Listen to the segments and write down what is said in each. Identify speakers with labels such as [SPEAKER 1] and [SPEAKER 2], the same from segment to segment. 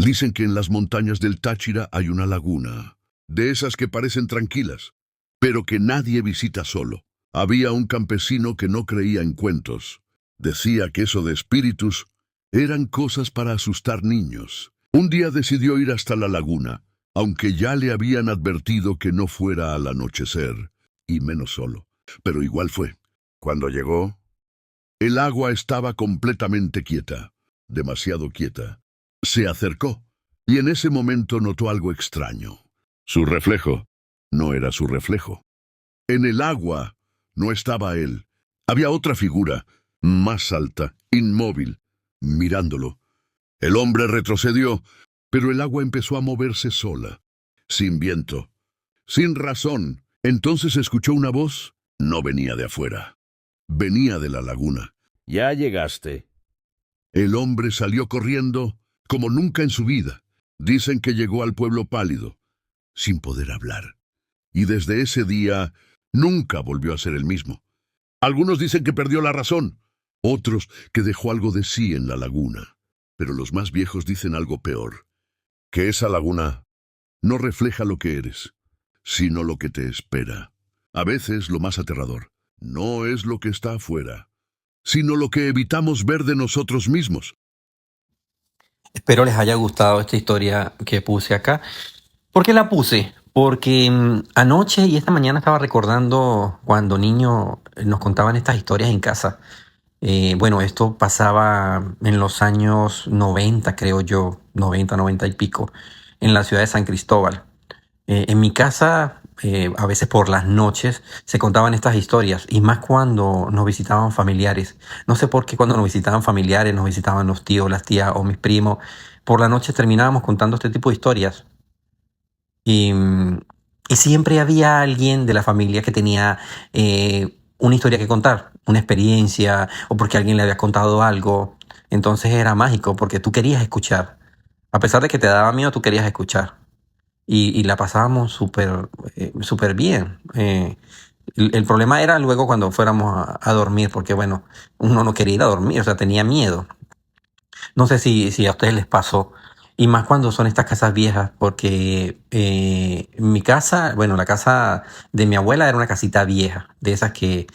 [SPEAKER 1] Dicen que en las montañas del Táchira hay una laguna, de esas que parecen tranquilas, pero que nadie visita solo. Había un campesino que no creía en cuentos. Decía que eso de espíritus eran cosas para asustar niños. Un día decidió ir hasta la laguna, aunque ya le habían advertido que no fuera al anochecer, y menos solo. Pero igual fue. Cuando llegó, el agua estaba completamente quieta, demasiado quieta. Se acercó, y en ese momento notó algo extraño. Su reflejo no era su reflejo. En el agua no estaba él. Había otra figura, más alta, inmóvil, mirándolo. El hombre retrocedió, pero el agua empezó a moverse sola, sin viento, sin razón. Entonces escuchó una voz. No venía de afuera. Venía de la laguna.
[SPEAKER 2] Ya llegaste.
[SPEAKER 1] El hombre salió corriendo como nunca en su vida. Dicen que llegó al pueblo pálido, sin poder hablar. Y desde ese día nunca volvió a ser el mismo. Algunos dicen que perdió la razón, otros que dejó algo de sí en la laguna. Pero los más viejos dicen algo peor, que esa laguna no refleja lo que eres, sino lo que te espera. A veces lo más aterrador no es lo que está afuera, sino lo que evitamos ver de nosotros mismos.
[SPEAKER 3] Espero les haya gustado esta historia que puse acá. ¿Por qué la puse? Porque anoche y esta mañana estaba recordando cuando niño nos contaban estas historias en casa. Bueno, esto pasaba en los años 90, creo yo, 90, 90 y pico, en la ciudad de San Cristóbal. En mi casa, a veces por las noches, se contaban estas historias, y más cuando nos visitaban familiares. No sé por qué cuando nos visitaban familiares, nos visitaban los tíos, las tías o mis primos, por la noche terminábamos contando este tipo de historias. Y, y siempre había alguien de la familia que tenía una historia que contar, una experiencia, o porque alguien le había contado algo. Entonces era mágico, porque tú querías escuchar. A pesar de que te daba miedo, tú querías escuchar. Y la pasábamos súper bien. El problema era luego cuando fuéramos a dormir, porque bueno, uno no quería ir a dormir, o sea, tenía miedo. No sé si a ustedes les pasó, y más cuando son estas casas viejas, porque mi casa, bueno, la casa de mi abuela era una casita vieja, de esas que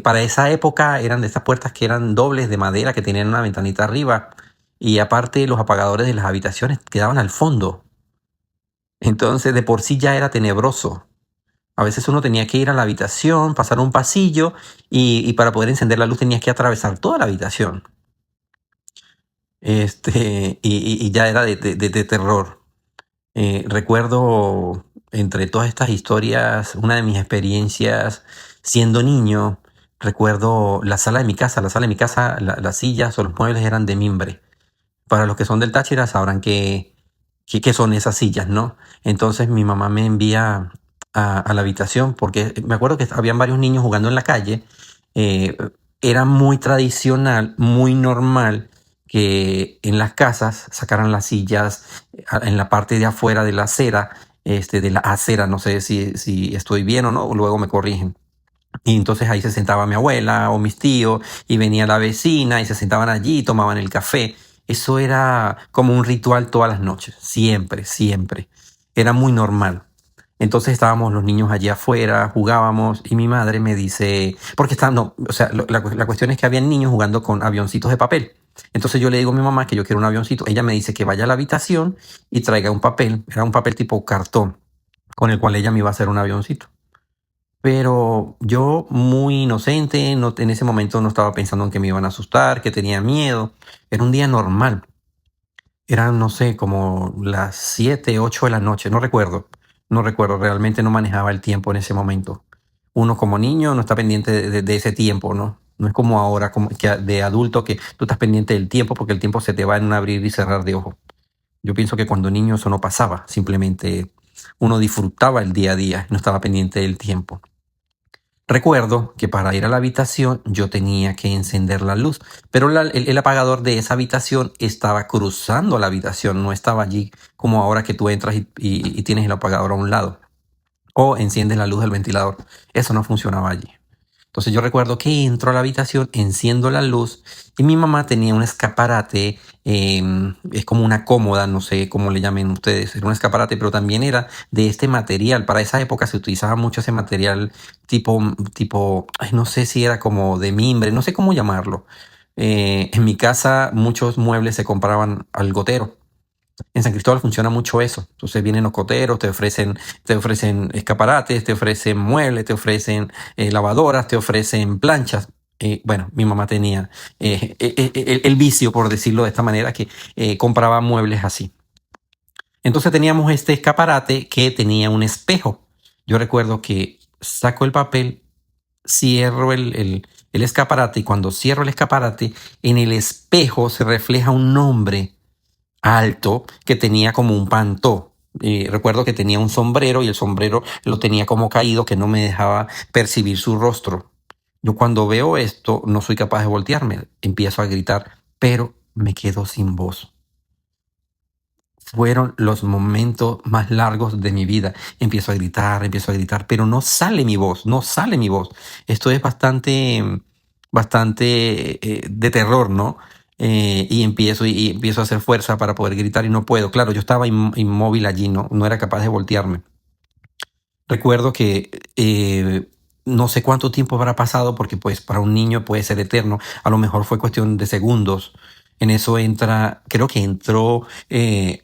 [SPEAKER 3] para esa época eran de esas puertas que eran dobles de madera, que tenían una ventanita arriba, y aparte los apagadores de las habitaciones quedaban al fondo. Entonces de por sí ya era tenebroso. A veces uno tenía que ir a la habitación, pasar un pasillo, y para poder encender la luz tenías que atravesar toda la habitación. Y ya era de terror. Recuerdo entre todas estas historias, una de mis experiencias siendo niño. Recuerdo la sala de mi casa. La sala de mi casa, las sillas o los muebles eran de mimbre. Para los que son del Táchira sabrán qué son esas sillas, ¿no? Entonces mi mamá me envía a la habitación, porque me acuerdo que habían varios niños jugando en la calle. Eh, Era muy tradicional, muy normal que en las casas sacaran las sillas en la parte de afuera de la acera, de la acera, no sé si estoy bien o no, luego me corrigen. Y entonces ahí se sentaba mi abuela o mis tíos, y venía la vecina y se sentaban allí y tomaban el café. Eso era como un ritual todas las noches, siempre, siempre. Era muy normal. Entonces estábamos los niños allí afuera, jugábamos, y mi madre me dice, porque no, o sea, la cuestión es que había niños jugando con avioncitos de papel. Entonces yo le digo a mi mamá que yo quiero un avioncito. Ella me dice que vaya a la habitación y traiga un papel. Era un papel tipo cartón, con el cual ella me iba a hacer un avioncito. Pero yo, muy inocente, no, en ese momento no estaba pensando en que me iban a asustar, que tenía miedo. Era un día normal. Eran, no sé, como las 7, 8 de la noche, no recuerdo. No recuerdo, realmente no manejaba el tiempo en ese momento. Uno como niño no está pendiente de ese tiempo, ¿no? No es como ahora, como que de adulto, que tú estás pendiente del tiempo, porque el tiempo se te va en un abrir y cerrar de ojos. Yo pienso que cuando niño eso no pasaba, simplemente uno disfrutaba el día a día, no estaba pendiente del tiempo. Recuerdo que para ir a la habitación yo tenía que encender la luz, pero el apagador de esa habitación estaba cruzando la habitación, no estaba allí como ahora que tú entras y tienes el apagador a un lado, o enciendes la luz del ventilador. Eso no funcionaba allí. Entonces yo recuerdo que entro a la habitación, enciendo la luz y mi mamá tenía un escaparate, es como una cómoda, no sé cómo le llamen ustedes, era un escaparate, pero también era de este material. Para esa época se utilizaba mucho ese material tipo, ay, no sé si era como de mimbre, no sé cómo llamarlo. En mi casa muchos muebles se compraban al gotero. En San Cristóbal funciona mucho eso. Entonces vienen los coteros, te ofrecen escaparates, te ofrecen muebles, te ofrecen lavadoras, te ofrecen planchas. Bueno, mi mamá tenía el vicio, por decirlo de esta manera, que compraba muebles así. Entonces teníamos este escaparate que tenía un espejo. Yo recuerdo que saco el papel, cierro el escaparate y cuando cierro el escaparate, en el espejo se refleja un nombre alto que tenía como un pantó. Recuerdo que tenía un sombrero y el sombrero lo tenía como caído que no me dejaba percibir su rostro. Yo cuando veo esto no soy capaz de voltearme, empiezo a gritar, pero me quedo sin voz. Fueron los momentos más largos de mi vida. Empiezo a gritar, pero no sale mi voz, no sale mi voz. Esto es bastante de terror, ¿no? Y empiezo a hacer fuerza para poder gritar y no puedo. Claro, yo estaba inmóvil allí, no era capaz de voltearme. Recuerdo que no sé cuánto tiempo habrá pasado porque pues para un niño puede ser eterno. A lo mejor fue cuestión de segundos. En eso entra, creo que entró,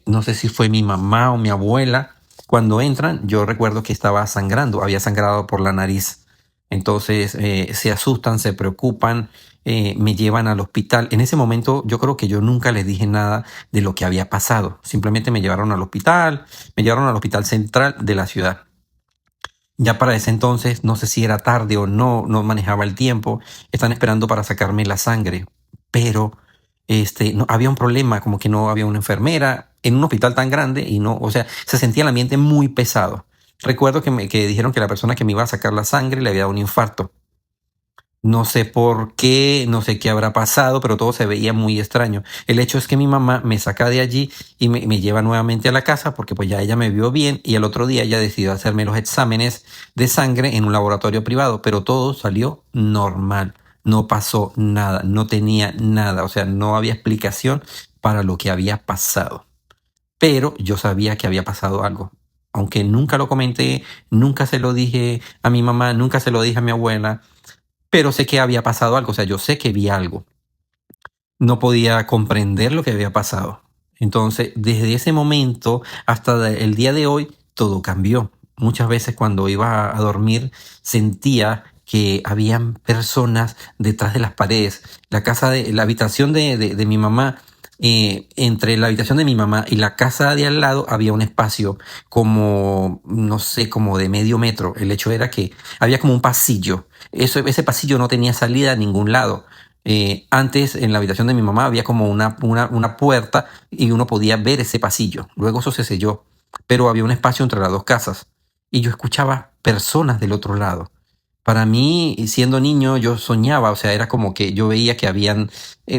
[SPEAKER 3] no sé si fue mi mamá o mi abuela. Cuando entran, yo recuerdo que estaba sangrando, había sangrado por la nariz. Entonces se asustan, se preocupan, me llevan al hospital. En ese momento yo creo que yo nunca les dije nada de lo que había pasado. Simplemente me llevaron al hospital central de la ciudad. Ya para ese entonces, no sé si era tarde o no manejaba el tiempo, están esperando para sacarme la sangre, pero no, había un problema, como que no había una enfermera en un hospital tan grande y no, o sea, se sentía el ambiente muy pesado. Recuerdo que dijeron que la persona que me iba a sacar la sangre le había dado un infarto. No sé por qué, no sé qué habrá pasado, pero todo se veía muy extraño. El hecho es que mi mamá me saca de allí y me lleva nuevamente a la casa porque pues ya ella me vio bien y al otro día ella decidió hacerme los exámenes de sangre en un laboratorio privado, pero todo salió normal. No pasó nada, no tenía nada, o sea, no había explicación para lo que había pasado. Pero yo sabía que había pasado algo. Aunque nunca lo comenté, nunca se lo dije a mi mamá, nunca se lo dije a mi abuela, pero sé que había pasado algo, o sea, yo sé que vi algo. No podía comprender lo que había pasado. Entonces, desde ese momento hasta el día de hoy, todo cambió. Muchas veces cuando iba a dormir sentía que habían personas detrás de las paredes. La habitación de mi mamá, entre la habitación de mi mamá y la casa de al lado había un espacio como, no sé, como de medio metro. El hecho era que había como un pasillo. Ese pasillo no tenía salida a ningún lado. Antes en la habitación de mi mamá había como una puerta y uno podía ver ese pasillo. Luego eso se selló, pero había un espacio entre las dos casas y yo escuchaba personas del otro lado. Para mí, siendo niño, yo soñaba, o sea, era como que yo veía que habían,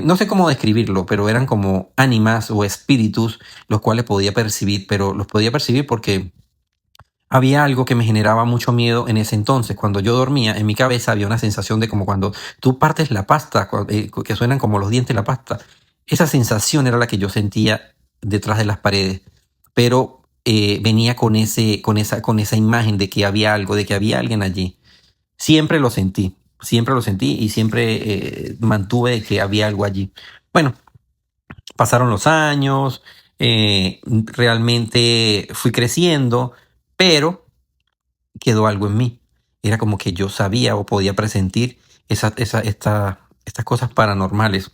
[SPEAKER 3] no sé cómo describirlo, pero eran como ánimas o espíritus los cuales podía percibir, pero los podía percibir porque había algo que me generaba mucho miedo en ese entonces. Cuando yo dormía, en mi cabeza había una sensación de como cuando tú partes la pasta, que suenan como los dientes de la pasta. Esa sensación era la que yo sentía detrás de las paredes, pero venía con esa imagen de que había algo, de que había alguien allí. Siempre lo sentí y siempre mantuve que había algo allí. Bueno, pasaron los años, realmente fui creciendo, pero quedó algo en mí. Era como que yo sabía o podía presentir estas cosas paranormales.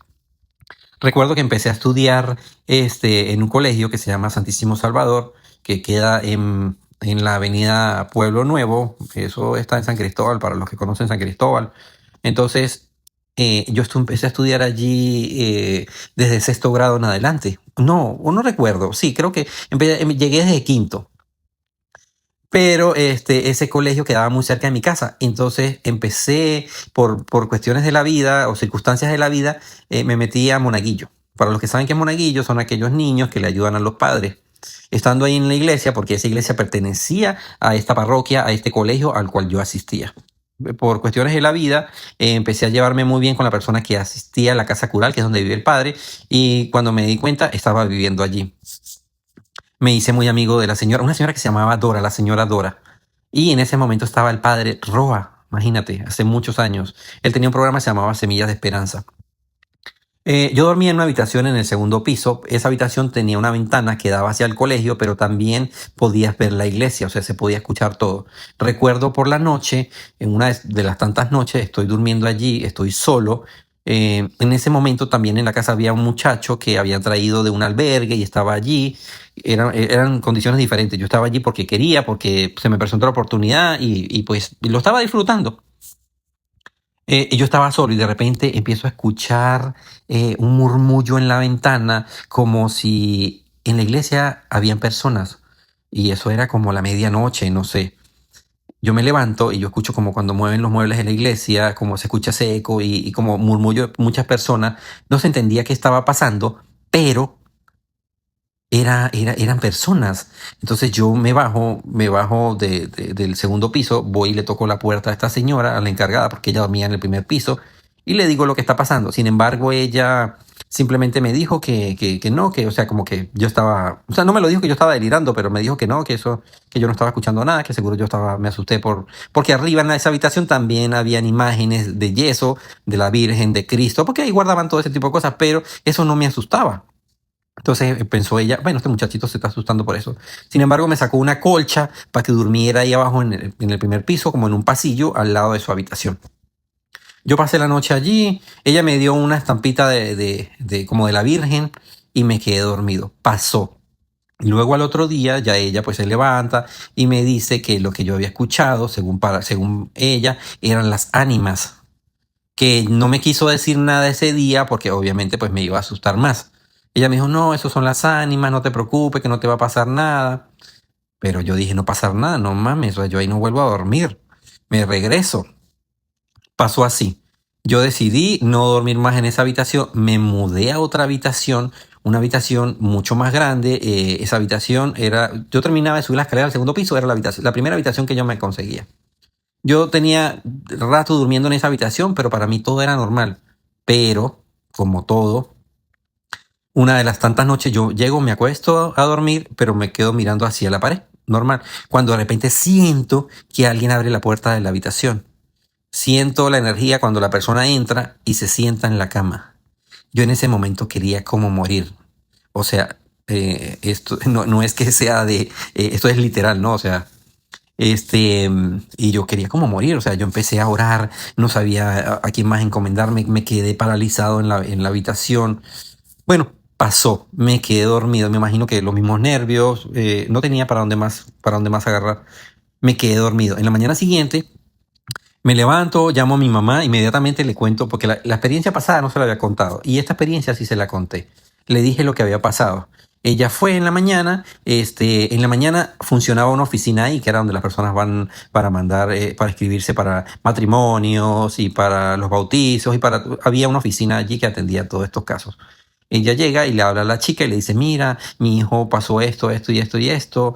[SPEAKER 3] Recuerdo que empecé a estudiar en un colegio que se llama Santísimo Salvador, que queda en la avenida Pueblo Nuevo. Eso está en San Cristóbal, para los que conocen San Cristóbal. Entonces, empecé a estudiar allí desde sexto grado en adelante. No, o no recuerdo. Sí, creo que llegué desde quinto. Pero ese colegio quedaba muy cerca de mi casa. Entonces empecé por cuestiones de la vida o circunstancias de la vida, me metí a Monaguillo. Para los que saben que es Monaguillo, son aquellos niños que le ayudan a los padres. Estando ahí en la iglesia, porque esa iglesia pertenecía a esta parroquia, a este colegio al cual yo asistía. por cuestiones de la vida, empecé a llevarme muy bien con la persona que asistía a la casa cural, que es donde vive el padre, y cuando me di cuenta estaba viviendo allí. Me hice muy amigo de la señora, una señora que se llamaba Dora, la señora Dora. Y en ese momento estaba el padre Roa, imagínate, hace muchos años. Él tenía un programa que se llamaba Semillas de Esperanza. Yo dormía en una habitación en el segundo piso. Esa habitación tenía una ventana que daba hacia el colegio, pero también podías ver la iglesia, o sea, se podía escuchar todo. Recuerdo por la noche, en una de las tantas noches, estoy durmiendo allí, estoy solo. En ese momento también en la casa había un muchacho que había traído de un albergue y estaba allí. Eran condiciones diferentes. Yo estaba allí porque quería, porque se me presentó la oportunidad y pues lo estaba disfrutando. Y yo estaba solo y de repente empiezo a escuchar un murmullo en la ventana como si en la iglesia habían personas. Y eso era como la medianoche, no sé. Yo me levanto y yo escucho como cuando mueven los muebles de la iglesia, como se escucha ese eco y como murmullo de muchas personas. No se entendía qué estaba pasando, pero eran personas. Entonces yo me bajo del segundo piso, voy y le toco la puerta a esta señora, a la encargada, porque ella dormía en el primer piso, y le digo lo que está pasando. Sin embargo, ella simplemente me dijo que no, que, o sea, como que yo estaba, o sea, no me lo dijo que yo estaba delirando, pero me dijo que no, que eso, que yo no estaba escuchando nada, que seguro yo estaba, me asusté porque arriba en esa habitación también habían imágenes de yeso, de la Virgen, de Cristo, porque ahí guardaban todo ese tipo de cosas, pero eso no me asustaba. Entonces pensó ella, bueno, este muchachito se está asustando por eso. Sin embargo, me sacó una colcha para que durmiera ahí abajo en el primer piso, como en un pasillo al lado de su habitación. Yo pasé la noche allí, ella me dio una estampita como de la Virgen y me quedé dormido. Pasó. Luego al otro día ya ella pues se levanta y me dice que lo que yo había escuchado, según ella, eran las ánimas, que no me quiso decir nada ese día porque obviamente pues me iba a asustar más. Ella me dijo, no, esos son las ánimas, no te preocupes, que no te va a pasar nada. Pero yo dije, no pasar nada, no mames, o sea, yo ahí no vuelvo a dormir. Me regreso. Pasó así. Yo decidí no dormir más en esa habitación, me mudé a otra habitación, una habitación mucho más grande. Esa habitación era, yo terminaba de subir la escalera al segundo piso, era la primera habitación que yo me conseguía. Yo tenía rato durmiendo en esa habitación, pero para mí todo era normal. Pero, como todo, una de las tantas noches yo llego, me acuesto a dormir, pero me quedo mirando hacia la pared, normal. Cuando de repente siento que alguien abre la puerta de la habitación. Siento la energía cuando la persona entra y se sienta en la cama. Yo en ese momento quería como morir. O sea, esto no es que sea esto es literal, ¿no? O sea, y yo quería como morir, o sea, yo empecé a orar, no sabía a quién más encomendarme, me quedé paralizado en la habitación. Bueno, pasó, me quedé dormido, me imagino que los mismos nervios, no tenía para dónde más agarrar, me quedé dormido. En la mañana siguiente me levanto, llamo a mi mamá, inmediatamente le cuento, porque la experiencia pasada no se la había contado, y esta experiencia sí se la conté. Le dije lo que había pasado. Ella fue en la mañana funcionaba una oficina ahí, que era donde las personas van para mandar, para inscribirse para matrimonios y para los bautizos, había una oficina allí que atendía todos estos casos. Ella llega y le habla a la chica y le dice, mira, mi hijo pasó esto, esto y esto y esto,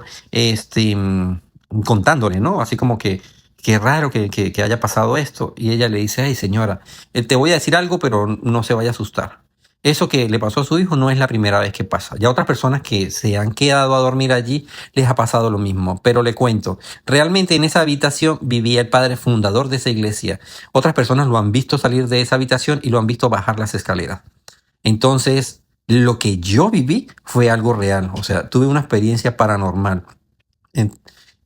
[SPEAKER 3] contándole, ¿no? Así como que qué raro que haya pasado esto. Y ella le dice, ay señora, te voy a decir algo, pero no se vaya a asustar. Eso que le pasó a su hijo no es la primera vez que pasa. Ya otras personas que se han quedado a dormir allí les ha pasado lo mismo. Pero le cuento, realmente en esa habitación vivía el padre fundador de esa iglesia. Otras personas lo han visto salir de esa habitación y lo han visto bajar las escaleras. Entonces, lo que yo viví fue algo real. O sea, tuve una experiencia paranormal. En-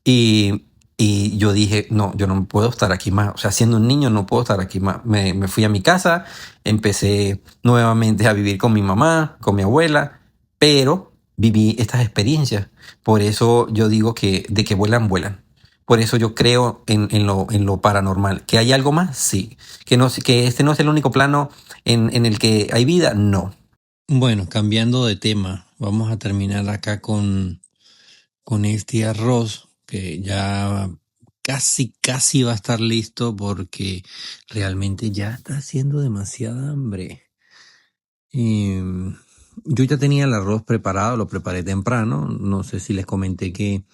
[SPEAKER 3] Y, y yo dije, no, yo no puedo estar aquí más. O sea, siendo un niño no puedo estar aquí más. Me fui a mi casa, empecé nuevamente a vivir con mi mamá, con mi abuela, pero viví estas experiencias. Por eso yo digo que de que vuelan, vuelan. Por eso yo creo en lo paranormal. ¿Que hay algo más? Sí. Que este no es el único plano en el que hay vida, no. Bueno, cambiando de tema, vamos a terminar acá con este arroz que ya casi, casi va a estar listo porque realmente ya está haciendo demasiada hambre. Y yo ya tenía el arroz preparado, lo preparé temprano. No sé si les comenté que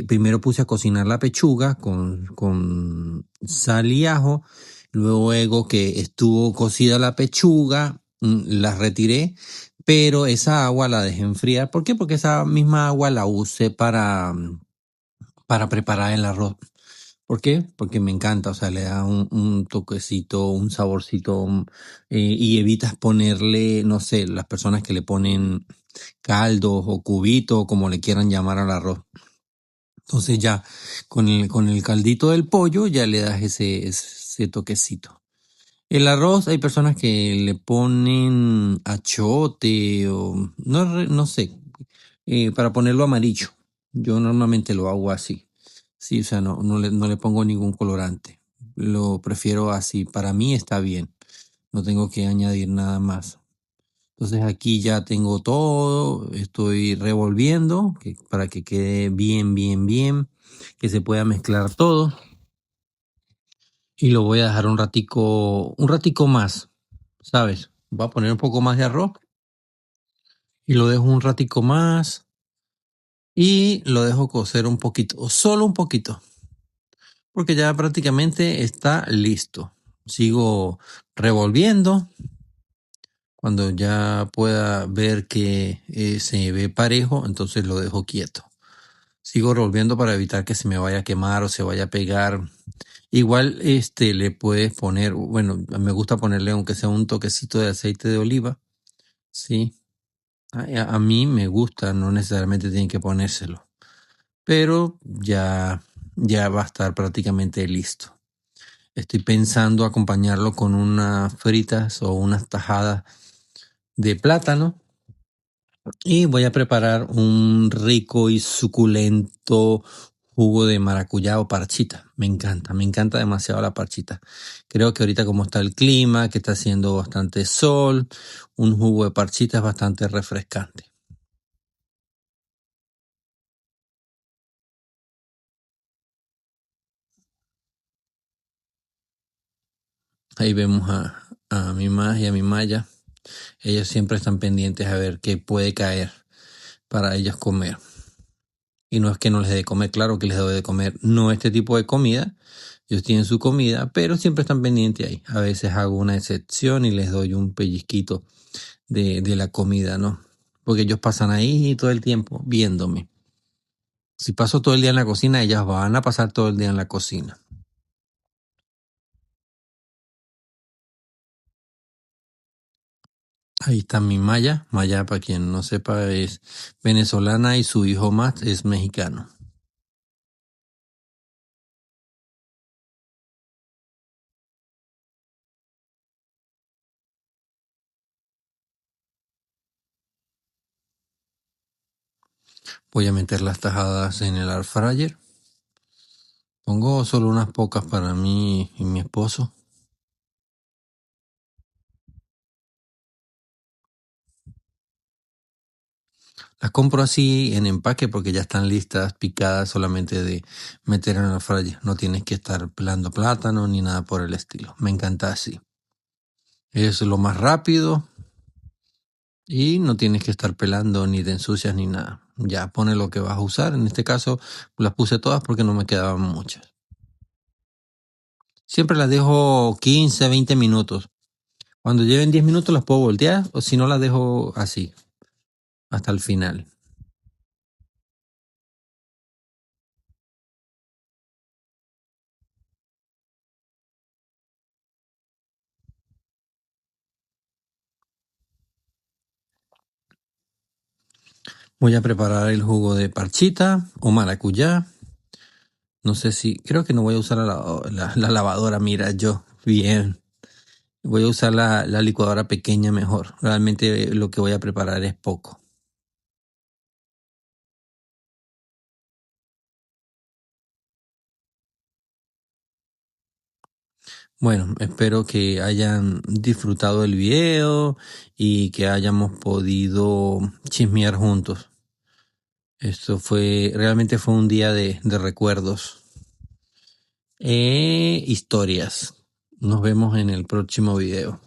[SPEAKER 3] primero puse a cocinar la pechuga con sal y ajo. Luego que estuvo cocida la pechuga, la retiré, pero esa agua la dejé enfriar. ¿Por qué? Porque esa misma agua la usé para preparar el arroz. ¿Por qué? Porque me encanta, o sea, le da un toquecito, un saborcito, y evitas ponerle, no sé, las personas que le ponen caldos o cubitos, como le quieran llamar al arroz. Entonces ya con el caldito del pollo ya le das ese toquecito. El arroz, hay personas que le ponen achote o no sé, para ponerlo amarillo. Yo normalmente lo hago así. Sí, o sea, no le pongo ningún colorante. Lo prefiero así. Para mí está bien. No tengo que añadir nada más. Entonces aquí ya tengo todo. Estoy revolviendo para que quede bien, bien, bien. Que se pueda mezclar todo. Y lo voy a dejar un ratico más, ¿sabes? Voy a poner un poco más de arroz y lo dejo un ratico más y lo dejo cocer un poquito, solo un poquito, porque ya prácticamente está listo. Sigo revolviendo. Cuando ya pueda ver que se ve parejo, entonces lo dejo quieto. Sigo revolviendo para evitar que se me vaya a quemar o se vaya a pegar. Igual le puedes poner, bueno, me gusta ponerle aunque sea un toquecito de aceite de oliva, ¿sí? A mí me gusta, no necesariamente tienen que ponérselo, pero ya va a estar prácticamente listo. Estoy pensando acompañarlo con unas fritas o unas tajadas de plátano y voy a preparar un rico y suculento jugo de maracuyá o parchita. Me encanta demasiado la parchita. Creo que ahorita como está el clima, que está haciendo bastante sol, un jugo de parchita es bastante refrescante. Ahí vemos a mi Más y a mi Maya. Ellos siempre están pendientes a ver qué puede caer para ellos comer. Y no es que no les dé de comer, claro que les doy de comer, no este tipo de comida. Ellos tienen su comida, pero siempre están pendientes ahí. A veces hago una excepción y les doy un pellizquito de la comida, ¿no? Porque ellos pasan ahí todo el tiempo viéndome. Si paso todo el día en la cocina, ellas van a pasar todo el día en la cocina. Ahí está mi Maya. Maya, para quien no sepa, es venezolana y su hijo más es mexicano. Voy a meter las tajadas en el air fryer. Pongo solo unas pocas para mí y mi esposo. Las compro así en empaque porque ya están listas, picadas, solamente de meter en la fryer. No tienes que estar pelando plátano ni nada por el estilo. Me encanta así. Es lo más rápido y no tienes que estar pelando ni te ensucias ni nada. Ya pone lo que vas a usar. En este caso las puse todas porque no me quedaban muchas. Siempre las dejo 15, 20 minutos. Cuando lleven 10 minutos las puedo voltear o si no las dejo así hasta el final. Voy a preparar el jugo de parchita o maracuyá. No sé si, creo que no voy a usar la lavadora, mira, yo, bien. Voy a usar la licuadora pequeña mejor. Realmente lo que voy a preparar es poco. Bueno, espero que hayan disfrutado el video y que hayamos podido chismear juntos. Realmente fue un día de recuerdos e historias. Nos vemos en el próximo video.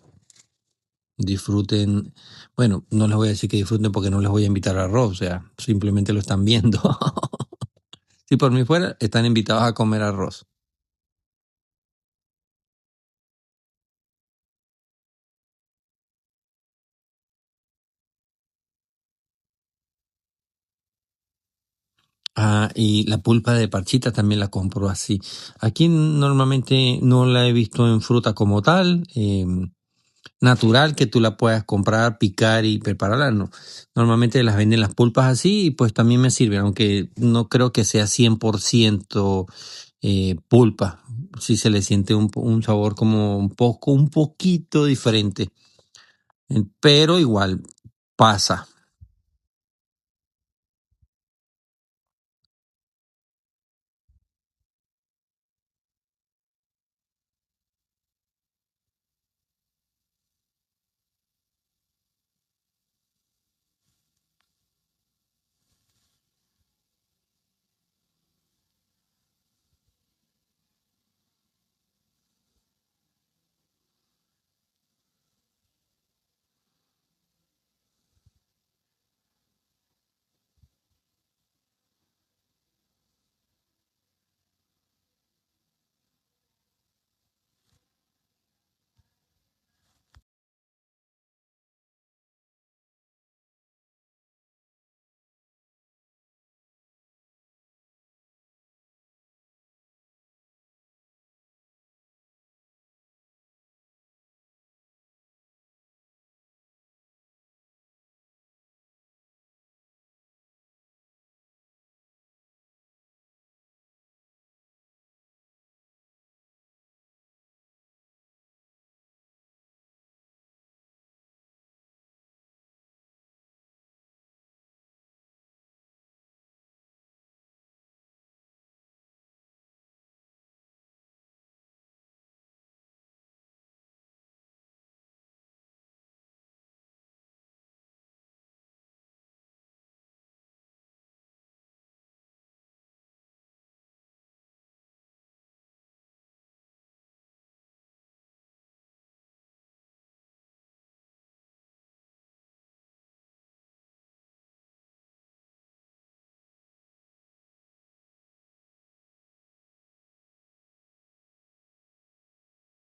[SPEAKER 3] disfruten. Bueno, no les voy a decir que disfruten porque no les voy a invitar a arroz, o sea, simplemente lo están viendo. Si por mí fuera, están invitados a comer arroz. Ah, y la pulpa de parchita también la compro así. Aquí normalmente no la he visto en fruta como tal, natural, que tú la puedas comprar, picar y prepararla, no. Normalmente las venden las pulpas así y pues también me sirven, aunque no creo que sea 100% pulpa. Sí se le siente un sabor como un poquito diferente, pero igual pasa.